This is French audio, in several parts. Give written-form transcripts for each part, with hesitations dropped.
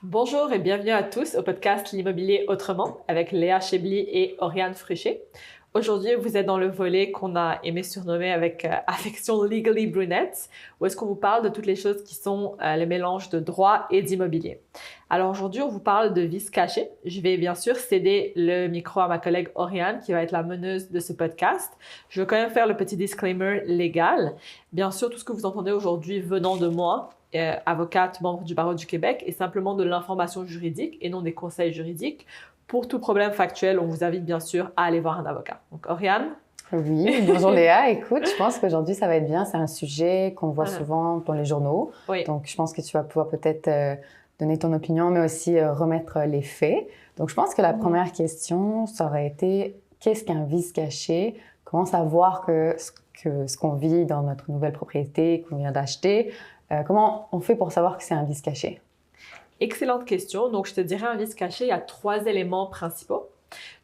Bonjour et bienvenue à tous au podcast L'immobilier autrement avec Léa Chebli et Oriane Fruchet. Aujourd'hui, vous êtes dans le volet qu'on a aimé surnommer avec affection Legally Brunette, où est-ce qu'on vous parle de toutes les choses qui sont le mélange de droit et d'immobilier. Alors aujourd'hui, on vous parle de vices cachés. Je vais bien sûr céder le micro à ma collègue Oriane, qui va être la meneuse de ce podcast. Je veux quand même faire le petit disclaimer légal. Bien sûr, tout ce que vous entendez aujourd'hui venant de moi, avocate, membre du barreau du Québec, est simplement de l'information juridique et non des conseils juridiques. Pour tout problème factuel, on vous invite bien sûr à aller voir un avocat. Donc, Oriane? Oui, bonjour Léa. Écoute, je pense qu'aujourd'hui, ça va être bien. C'est un sujet qu'on voit souvent dans les journaux. Oui. Donc, je pense que tu vas pouvoir peut-être donner ton opinion, mais aussi remettre les faits. Donc, je pense que la première question, ça aurait été qu'est-ce qu'un vice caché? Comment savoir que ce qu'on vit dans notre nouvelle propriété qu'on vient d'acheter, comment on fait pour savoir que c'est un vice caché? Excellente question. Donc, je te dirais un vice caché, il y a 3 éléments principaux.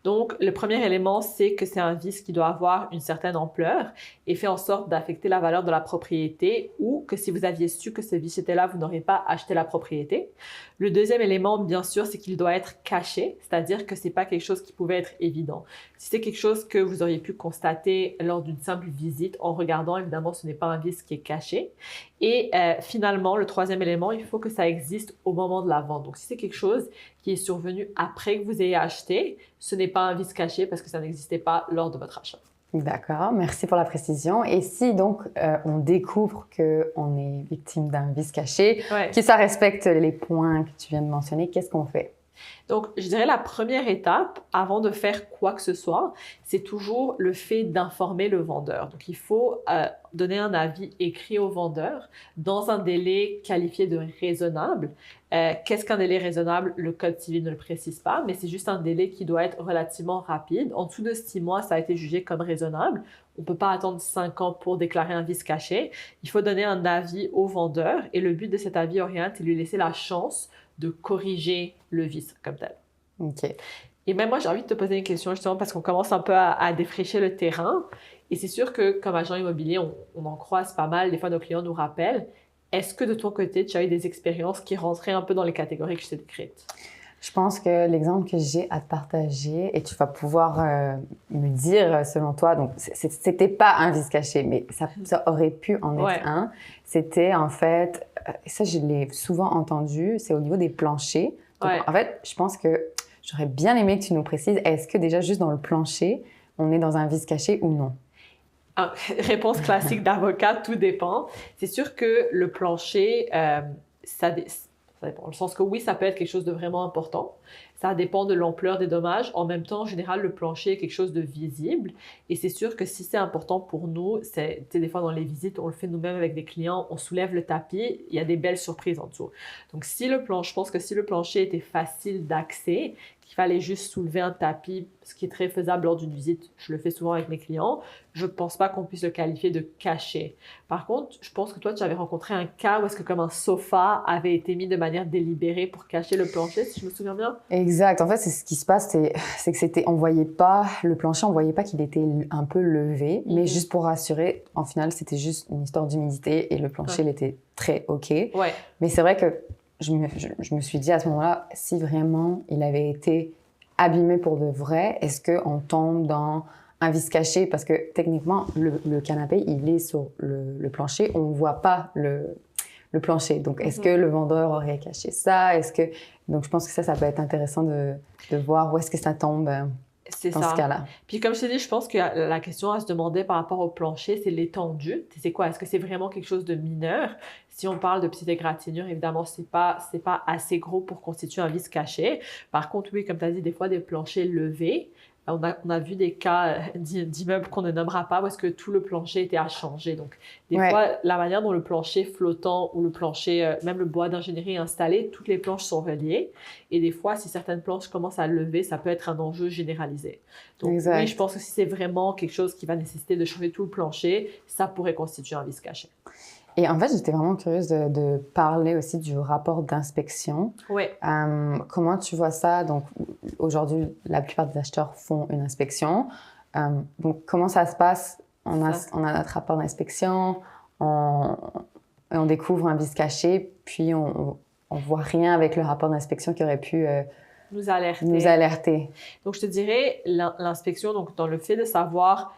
Donc, le premier élément, c'est que c'est un vice qui doit avoir une certaine ampleur et fait en sorte d'affecter la valeur de la propriété ou que si vous aviez su que ce vice était là, vous n'auriez pas acheté la propriété. Le deuxième élément, bien sûr, c'est qu'il doit être caché, c'est-à-dire que c'est pas quelque chose qui pouvait être évident. Si c'est quelque chose que vous auriez pu constater lors d'une simple visite en regardant, évidemment, ce n'est pas un vice qui est caché. Et finalement, le troisième élément, il faut que ça existe au moment de la vente. Donc, si c'est quelque chose qui est survenu après que vous ayez acheté, ce n'est pas un vice caché parce que ça n'existait pas lors de votre achat. D'accord, merci pour la précision. Et si donc on découvre qu'on est victime d'un vice caché, que ça respecte les points que tu viens de mentionner, qu'est-ce qu'on fait? Donc, je dirais la première étape, avant de faire quoi que ce soit, c'est toujours le fait d'informer le vendeur. Donc, il faut donner un avis écrit au vendeur dans un délai qualifié de raisonnable. Qu'est-ce qu'un délai raisonnable? Le Code civil ne le précise pas, mais c'est juste un délai qui doit être relativement rapide. En dessous de 6 mois, ça a été jugé comme raisonnable. On ne peut pas attendre 5 ans pour déclarer un vice caché. Il faut donner un avis au vendeur et le but de cet avis, Oriane, c'est de lui laisser la chance de corriger le vice comme tel. OK. Et même moi, j'ai envie de te poser une question justement parce qu'on commence un peu à défricher le terrain. Et c'est sûr que comme agent immobilier, on en croise pas mal. Des fois, nos clients nous rappellent. Est-ce que de ton côté, tu as eu des expériences qui rentraient un peu dans les catégories que je t'ai décrites? Je pense que l'exemple que j'ai à te partager, et tu vas pouvoir me dire selon toi, donc c'était pas un vice caché, mais ça aurait pu en être un. C'était en fait, et ça je l'ai souvent entendu, c'est au niveau des planchers. Donc en fait, je pense que j'aurais bien aimé que tu nous précises, est-ce que déjà juste dans le plancher, on est dans un vice caché ou non? Réponse classique d'avocat, tout dépend. C'est sûr que le plancher, ça dépend. Dans le sens que oui, ça peut être quelque chose de vraiment important. Ça dépend de l'ampleur des dommages. En même temps, en général, le plancher est quelque chose de visible. Et c'est sûr que si c'est important pour nous, des fois dans les visites, on le fait nous-mêmes avec des clients, on soulève le tapis, il y a des belles surprises en dessous. Donc, je pense que si le plancher était facile d'accès, qu'il fallait juste soulever un tapis, ce qui est très faisable lors d'une visite, je le fais souvent avec mes clients, je ne pense pas qu'on puisse le qualifier de caché. Par contre, je pense que toi, tu avais rencontré un cas où est-ce que comme un sofa avait été mis de manière délibérée pour cacher le plancher, si je me souviens bien? Exact. En fait, c'est ce qui se passe, c'est que on voyait pas le plancher, on voyait pas qu'il était un peu levé, mais juste pour rassurer, en final, c'était juste une histoire d'humidité et le plancher, il était très OK. Ouais. Mais c'est vrai que je me suis dit à ce moment-là, si vraiment il avait été abîmé pour de vrai, est-ce qu'on tombe dans un vice caché? Parce que techniquement, le canapé, il est sur le plancher, on ne voit pas le plancher. Donc, est-ce que le vendeur aurait caché ça? Donc, je pense que ça peut être intéressant de voir où est-ce que ça tombe dans ce cas-là. Puis comme je t'ai dit, je pense que la question à se demander par rapport au plancher, c'est l'étendue. C'est quoi? Est-ce que c'est vraiment quelque chose de mineur? Si on parle de petites égratignures, évidemment, c'est pas assez gros pour constituer un vice caché. Par contre, oui, comme tu as dit, des fois, des planchers levés. On a vu des cas d'immeubles qu'on ne nommera pas où est-ce que tout le plancher était à changer. Donc, des fois, la manière dont le plancher flottant ou le plancher, même le bois d'ingénierie est installé, toutes les planches sont reliées. Et des fois, si certaines planches commencent à lever, ça peut être un enjeu généralisé. Donc, oui, je pense que si c'est vraiment quelque chose qui va nécessiter de changer tout le plancher, ça pourrait constituer un vice caché. Et en fait, j'étais vraiment curieuse de parler aussi du rapport d'inspection. Oui. Comment tu vois ça? Donc, aujourd'hui, la plupart des acheteurs font une inspection. Donc, comment ça se passe? On a notre rapport d'inspection, on découvre un vice caché, puis on on voit rien avec le rapport d'inspection qui aurait pu nous alerter. nous alerter. Donc, je te dirais, l'inspection, donc dans le fait de savoir,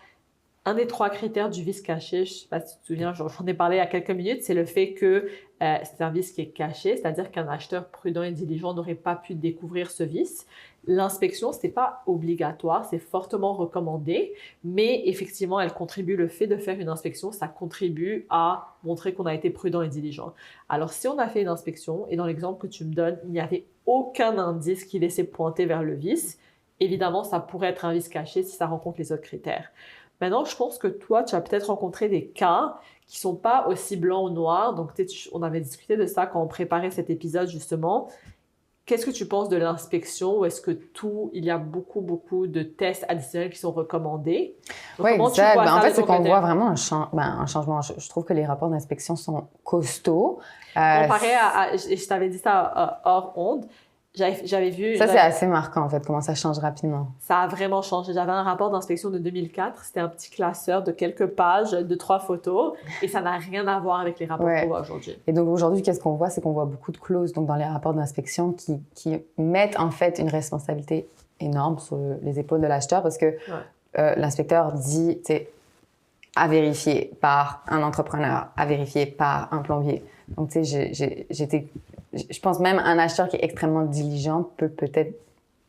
un des 3 critères du vice caché, je ne sais pas si tu te souviens, j'en ai parlé il y a quelques minutes, c'est le fait que c'est un vice qui est caché, c'est-à-dire qu'un acheteur prudent et diligent n'aurait pas pu découvrir ce vice. L'inspection, ce n'est pas obligatoire, c'est fortement recommandé, mais effectivement, elle contribue, le fait de faire une inspection, ça contribue à montrer qu'on a été prudent et diligent. Alors, si on a fait une inspection, et dans l'exemple que tu me donnes, il n'y avait aucun indice qui laissait pointer vers le vice, évidemment, ça pourrait être un vice caché si ça rencontre les autres critères. Maintenant, je pense que toi, tu as peut-être rencontré des cas qui sont pas aussi blancs ou noirs. Donc, on avait discuté de ça quand on préparait cet épisode, justement. Qu'est-ce que tu penses de l'inspection ou est-ce que il y a beaucoup, beaucoup de tests additionnels qui sont recommandés? Oui, exact. En fait, c'est qu'on voit vraiment un changement. Je trouve que les rapports d'inspection sont costauds. Comparé je t'avais dit ça hors onde, j'avais vu... Ça, c'est assez marquant, en fait, comment ça change rapidement. Ça a vraiment changé. J'avais un rapport d'inspection de 2004. C'était un petit classeur de quelques pages, de 3 photos. Et ça n'a rien à voir avec les rapports qu'on voit aujourd'hui. Et donc, aujourd'hui, qu'est-ce qu'on voit? C'est qu'on voit beaucoup de clauses donc, dans les rapports d'inspection qui mettent, en fait, une responsabilité énorme sur les épaules de l'acheteur parce que l'inspecteur dit, à vérifier par un entrepreneur, à vérifier par un plombier. Donc, tu sais, je pense même un acheteur qui est extrêmement diligent peut-être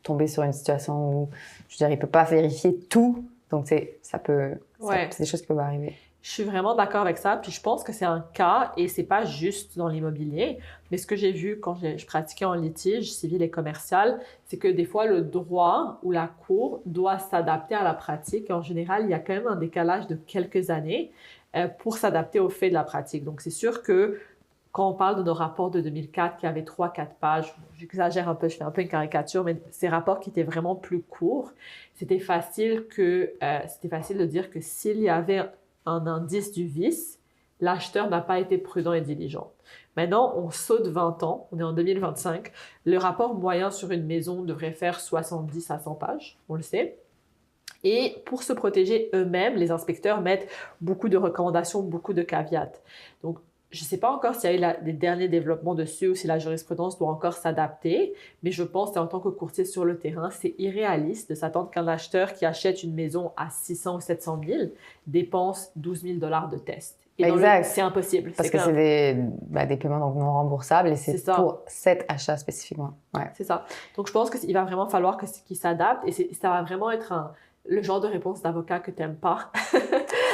tomber sur une situation où, je veux dire, il ne peut pas vérifier tout. Donc, tu sais, c'est des choses qui peuvent arriver. Je suis vraiment d'accord avec ça. Puis je pense que c'est un cas, et c'est pas juste dans l'immobilier, mais ce que j'ai vu quand je pratiquais en litige civil et commercial, c'est que des fois, le droit ou la cour doit s'adapter à la pratique. En général, il y a quand même un décalage de quelques années pour s'adapter aux faits de la pratique. Donc, c'est sûr que quand on parle de nos rapports de 2004 qui avaient 3-4 pages, j'exagère un peu, je fais un peu une caricature, mais ces rapports qui étaient vraiment plus courts, c'était facile de dire que s'il y avait un indice du vice, l'acheteur n'a pas été prudent et diligent. Maintenant, on saute 20 ans, on est en 2025, le rapport moyen sur une maison devrait faire 70 à 100 pages, on le sait. Et pour se protéger eux-mêmes, les inspecteurs mettent beaucoup de recommandations, beaucoup de caveats. Donc, je ne sais pas encore s'il y a eu des derniers développements dessus ou si la jurisprudence doit encore s'adapter, mais je pense qu'en tant que courtier sur le terrain, c'est irréaliste de s'attendre qu'un acheteur qui achète une maison à 600 ou 700 000 dépense 12 000 $ de test. Exact. C'est impossible. Parce que c'est des paiements donc non remboursables et c'est pour cet achat spécifiquement. Ouais. C'est ça. Donc, je pense qu'il va vraiment falloir qu'il s'adapte et ça va vraiment être le genre de réponse d'avocat que tu n'aimes pas.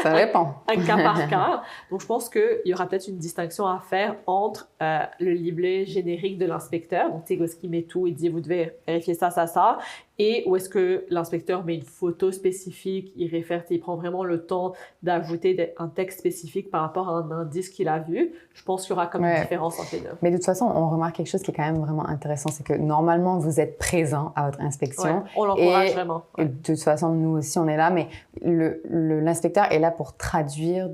Ça dépend. Un cas par cas. Donc, je pense qu'il y aura peut-être une distinction à faire entre le livret générique de l'inspecteur, donc tu sais, ce qui met tout, il dit vous devez vérifier ça, ça, ça, et où est-ce que l'inspecteur met une photo spécifique, il prend vraiment le temps d'ajouter un texte spécifique par rapport à un indice qu'il a vu. Je pense qu'il y aura comme une différence entre les deux. Mais de toute façon, on remarque quelque chose qui est quand même vraiment intéressant, c'est que normalement, vous êtes présent à votre inspection. Ouais, on l'encourage vraiment. Et de toute façon, nous aussi, on est là, mais l'inspecteur est là pour traduire,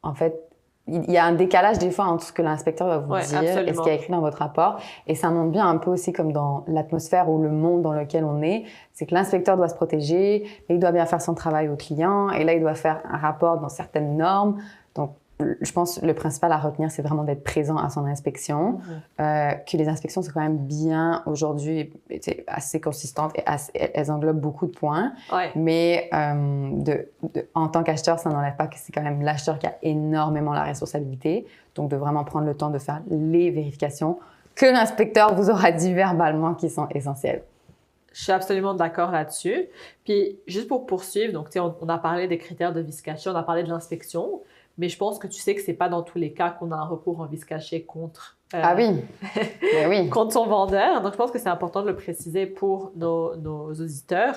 en fait, il y a un décalage des fois entre ce que l'inspecteur va vous dire absolument. Et ce qui est écrit dans votre rapport. Et ça montre bien un peu aussi comme dans l'atmosphère ou le monde dans lequel on est. C'est que l'inspecteur doit se protéger, et il doit bien faire son travail au client. Et là, il doit faire un rapport dans certaines normes. Donc, je pense que le principal à retenir, c'est vraiment d'être présent à son inspection. Que les inspections sont quand même bien aujourd'hui assez consistantes et elles englobent beaucoup de points. Ouais. Mais en tant qu'acheteur, ça n'enlève pas que c'est quand même l'acheteur qui a énormément la responsabilité. Donc, de vraiment prendre le temps de faire les vérifications que l'inspecteur vous aura dit verbalement qui sont essentielles. Je suis absolument d'accord là-dessus. Puis, juste pour poursuivre, donc, on a parlé des critères de vice caché, on a parlé de l'inspection. Mais je pense que tu sais que ce n'est pas dans tous les cas qu'on a un recours en vice caché contre, contre son vendeur. Donc, je pense que c'est important de le préciser pour nos auditeurs.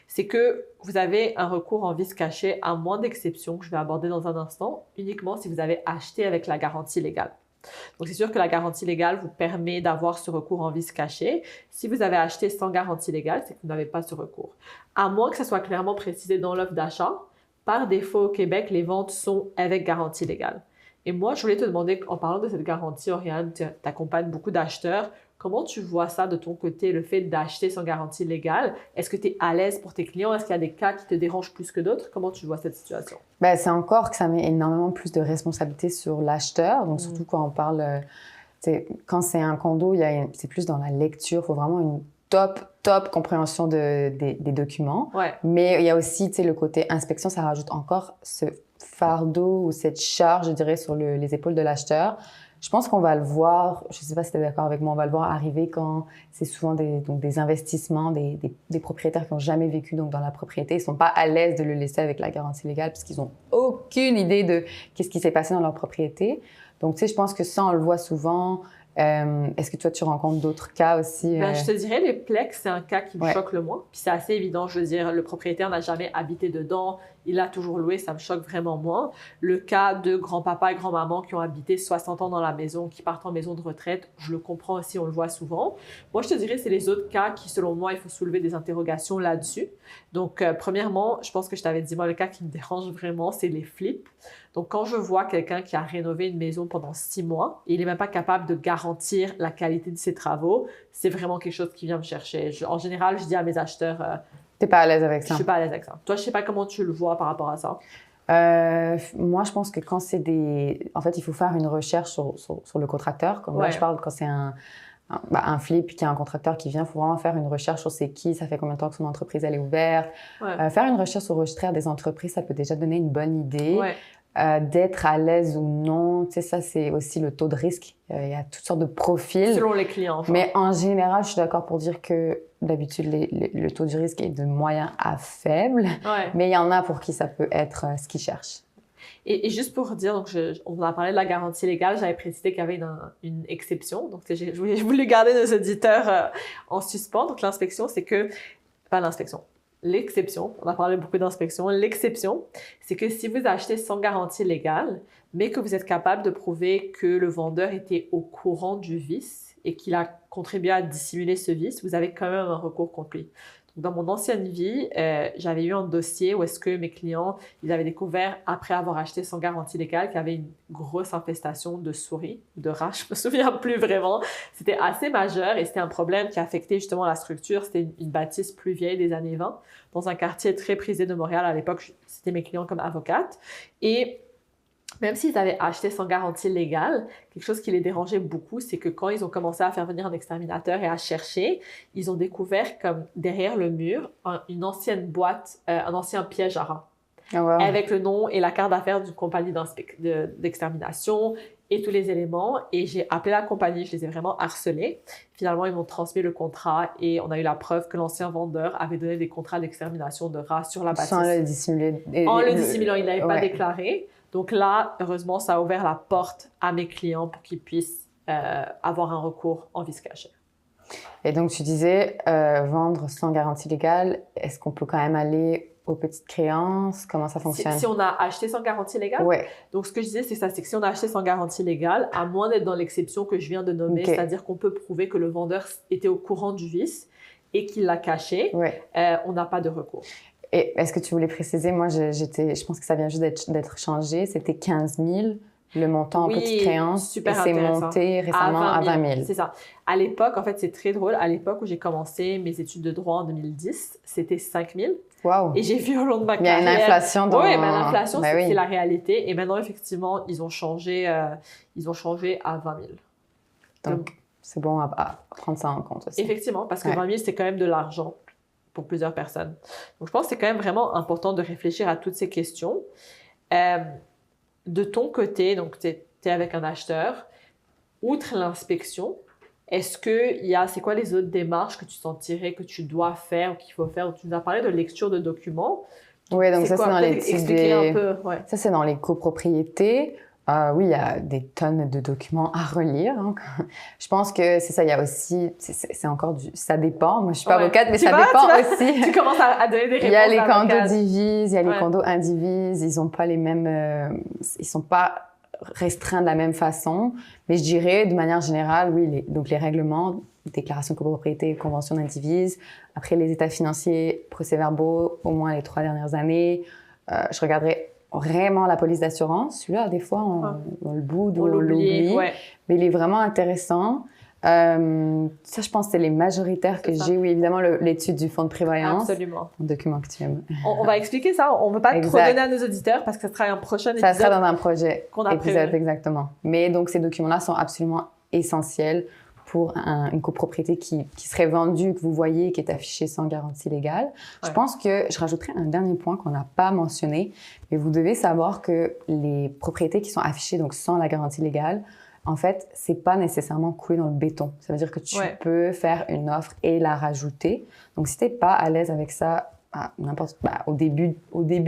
C'est que vous avez un recours en vice caché à moins d'exceptions que je vais aborder dans un instant, uniquement si vous avez acheté avec la garantie légale. Donc, c'est sûr que la garantie légale vous permet d'avoir ce recours en vice caché. Si vous avez acheté sans garantie légale, c'est que vous n'avez pas ce recours. À moins que ça soit clairement précisé dans l'offre d'achat, par défaut, au Québec, les ventes sont avec garantie légale. Et moi, je voulais te demander, en parlant de cette garantie, Oriane, tu accompagnes beaucoup d'acheteurs. Comment tu vois ça de ton côté, le fait d'acheter sans garantie légale? Est-ce que tu es à l'aise pour tes clients? Est-ce qu'il y a des cas qui te dérangent plus que d'autres? Comment tu vois cette situation? C'est encore que ça met énormément plus de responsabilité sur l'acheteur. Donc, surtout quand on parle quand c'est un condo, c'est plus dans la lecture. Il faut vraiment une top compréhension des documents. Ouais. Mais il y a aussi le côté inspection, ça rajoute encore ce fardeau ou cette charge, je dirais, sur les épaules de l'acheteur. Je pense qu'on va le voir, je ne sais pas si tu es d'accord avec moi, on va le voir arriver quand c'est souvent des investissements, des propriétaires qui n'ont jamais vécu donc, dans la propriété. Ils ne sont pas à l'aise de le laisser avec la garantie légale parce qu'ils n'ont aucune idée de qu'est-ce qui s'est passé dans leur propriété. Donc, je pense que ça, on le voit souvent. Est-ce que toi, tu rencontres d'autres cas aussi? Je te dirais, les Plex, c'est un cas qui me choque le moins. Puis c'est assez évident, je veux dire, le propriétaire n'a jamais habité dedans, il a toujours loué, ça me choque vraiment moins. Le cas de grand-papa et grand-maman qui ont habité 60 ans dans la maison, qui partent en maison de retraite, je le comprends aussi, on le voit souvent. Moi, je te dirais, c'est les autres cas qui, selon moi, il faut soulever des interrogations là-dessus. Donc, premièrement, je pense que je t'avais dit, moi, le cas qui me dérange vraiment, c'est les flips. Donc, quand je vois quelqu'un qui a rénové une maison pendant 6 mois et il n'est même pas capable de garantir la qualité de ses travaux, c'est vraiment quelque chose qui vient me chercher. En général, je dis à mes acheteurs... T'es pas à l'aise avec ça? Je suis pas à l'aise avec ça. Toi, je sais pas comment tu le vois par rapport à ça. Moi, je pense que quand c'est En fait, il faut faire une recherche sur le contracteur. Comme là, je parle quand c'est un flip qui a un contracteur qui vient, il faut vraiment faire une recherche sur c'est qui, ça fait combien de temps que son entreprise elle est ouverte. Faire une recherche sur le registre des entreprises, ça peut déjà donner une bonne idée. D'être à l'aise ou non, tu sais, ça c'est aussi le taux de risque. Il y a toutes sortes de profils. Selon les clients. Mais en général, je suis d'accord pour dire que d'habitude, le taux de risque est de moyen à faible. Mais il y en a pour qui ça peut être ce qu'ils cherchent. Et juste pour dire, donc on a parlé de la garantie légale, j'avais précisé qu'il y avait une exception. Donc, je voulais garder nos auditeurs en suspens. Donc, l'inspection, c'est que... Pas l'inspection. L'exception, on a parlé beaucoup d'inspection, l'exception, c'est que si vous achetez sans garantie légale, mais que vous êtes capable de prouver que le vendeur était au courant du vice et qu'il a contribué à dissimuler ce vice, vous avez quand même un recours contre lui. Donc, dans mon ancienne vie, j'avais eu un dossier où est-ce que mes clients, ils avaient découvert, après avoir acheté sans garantie légale, qu'il y avait une grosse infestation de souris, de rats, je me souviens plus vraiment. C'était assez majeur et c'était un problème qui affectait justement la structure. C'était une bâtisse plus vieille des années 20, dans un quartier très prisé de Montréal. À l'époque, c'était mes clients comme avocate. Et même s'ils avaient acheté sans garantie légale, quelque chose qui les dérangeait beaucoup, c'est que quand ils ont commencé à faire venir un exterminateur et à chercher, ils ont découvert comme derrière le mur une ancienne boîte, un ancien piège à rats. Avec le nom et la carte d'affaires d'une compagnie d'extermination et tous les éléments. Et j'ai appelé la compagnie, je les ai vraiment harcelés. Finalement, ils m'ont transmis le contrat et on a eu la preuve que l'ancien vendeur avait donné des contrats d'extermination de rats sur la bâtisse. Sans le dissimuler. En le dissimulant, il n'avait pas déclaré. Donc là, heureusement, ça a ouvert la porte à mes clients pour qu'ils puissent avoir un recours en vice caché. Et donc, tu disais, vendre sans garantie légale, est-ce qu'on peut quand même aller aux petites créances? Comment ça fonctionne? Si on a acheté sans garantie légale? Oui. Donc, ce que je disais, c'est que si on a acheté sans garantie légale, à moins d'être dans l'exception que je viens de nommer, c'est-à-dire qu'on peut prouver que le vendeur était au courant du vice et qu'il l'a caché, on n'a pas de recours. Et est-ce que tu voulais préciser, moi, je pense que ça vient juste d'être changé, c'était 15 000 le montant en petite créance, et c'est monté récemment à 20 000. C'est ça. À l'époque, en fait, c'est très drôle, à l'époque où j'ai commencé mes études de droit en 2010, c'était 5 000. Wow. Et j'ai vu au long de ma carrière... Il y a une inflation dans... Oui, mais l'inflation, c'est la réalité. Et maintenant, effectivement, ils ont changé à 20 000. Donc, c'est bon à prendre ça en compte aussi. Effectivement, parce que 20 000, c'est quand même de l'argent pour plusieurs personnes. Donc, je pense que c'est quand même vraiment important de réfléchir à toutes ces questions. De ton côté, donc tu es avec un acheteur, outre l'inspection, c'est quoi les autres démarches que tu sentirais que tu dois faire ou qu'il faut faire? Tu nous as parlé de lecture de documents. Oui, donc ça, c'est dans les expliquer un peu. Ça, c'est dans les copropriétés. Oui, il y a des tonnes de documents à relire. Hein. Je pense que c'est ça, il y a aussi, c'est encore ça dépend. Moi, je suis pas avocate, mais ça dépend aussi. Tu commences à donner des réponses. Il y a les condos divises, il y a les condos indivises. Ils ont pas les mêmes, ils sont pas restreints de la même façon. Mais je dirais, de manière générale, oui, donc les règlements, déclaration de copropriété, convention d'indivise. Après, les états financiers, procès-verbaux, au moins les 3 dernières années. Je regarderai vraiment la police d'assurance. Celui-là, des fois, on le boude ou on l'oublie. Mais il est vraiment intéressant. Ça, je pense que c'est les majoritaires que j'ai. Oui, évidemment, l'étude du fonds de prévoyance. Absolument. Un document que tu aimes. On va expliquer ça. On ne veut pas trop donner à nos auditeurs parce que ça sera un prochain épisode. Ça sera dans un projet. Qu'on a prévu. Exactement. Mais donc, ces documents-là sont absolument essentiel pour une copropriété qui serait vendue, que vous voyez, qui est affichée sans garantie légale. Ouais. Je pense que je rajouterais un dernier point qu'on n'a pas mentionné, mais vous devez savoir que les propriétés qui sont affichées donc sans la garantie légale, en fait, c'est pas nécessairement coulé dans le béton. Ça veut dire que tu peux faire une offre et la rajouter. Donc, si tu n'es pas à l'aise avec ça, au début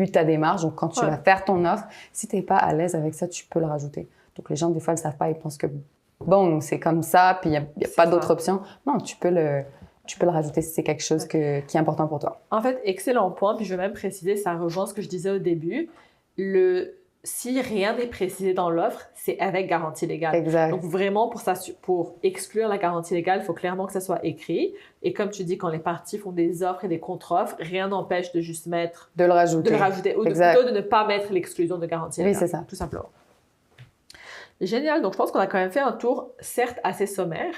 de ta démarche, donc quand tu vas faire ton offre, si tu n'es pas à l'aise avec ça, tu peux le rajouter. Donc, les gens, des fois, ne le savent pas, ils pensent que bon, c'est comme ça, puis il n'y a pas d'autre option. Non, tu peux le rajouter si c'est quelque chose qui est important pour toi. En fait, excellent point, puis je vais même préciser, ça rejoint ce que je disais au début. Si rien n'est précisé dans l'offre, c'est avec garantie légale. Exact. Donc vraiment, pour exclure la garantie légale, il faut clairement que ça soit écrit. Et comme tu dis, quand les parties font des offres et des contre-offres, rien n'empêche de juste mettre... De le rajouter. Ou plutôt de ne pas mettre l'exclusion de garantie légale. Oui, c'est ça. Tout simplement. Génial. Donc, je pense qu'on a quand même fait un tour, certes, assez sommaire.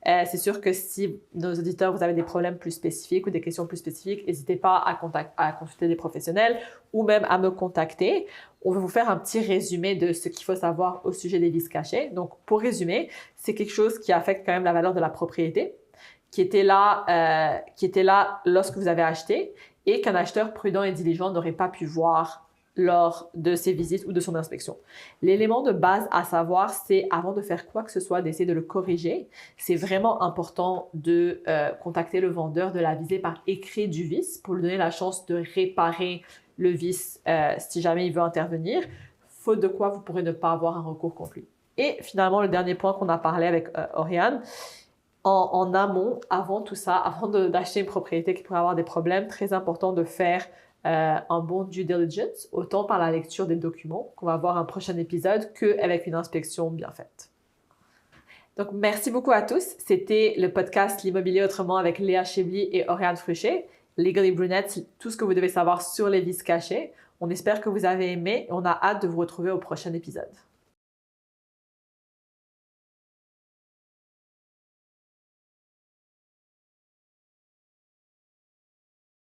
C'est sûr que si nos auditeurs, vous avez des problèmes plus spécifiques ou des questions plus spécifiques, n'hésitez pas à consulter des professionnels ou même à me contacter. On va vous faire un petit résumé de ce qu'il faut savoir au sujet des vices cachés. Donc, pour résumer, c'est quelque chose qui affecte quand même la valeur de la propriété, qui était là lorsque vous avez acheté et qu'un acheteur prudent et diligent n'aurait pas pu voir lors de ses visites ou de son inspection. L'élément de base à savoir, c'est avant de faire quoi que ce soit, d'essayer de le corriger. C'est vraiment important de contacter le vendeur, de l'aviser par écrit du vice pour lui donner la chance de réparer le vice si jamais il veut intervenir, faute de quoi vous pourrez ne pas avoir un recours conclu. Et finalement, le dernier point qu'on a parlé avec Oriane, en amont, avant tout ça, avant d'acheter une propriété qui pourrait avoir des problèmes, très important de faire un bon due diligence, autant par la lecture des documents, qu'on va voir un prochain épisode, qu'avec une inspection bien faite. Donc, merci beaucoup à tous. C'était le podcast L'immobilier autrement avec Léa Chebly et Oriane Fruchet. Legally Brunette, tout ce que vous devez savoir sur les vices cachés. On espère que vous avez aimé et on a hâte de vous retrouver au prochain épisode.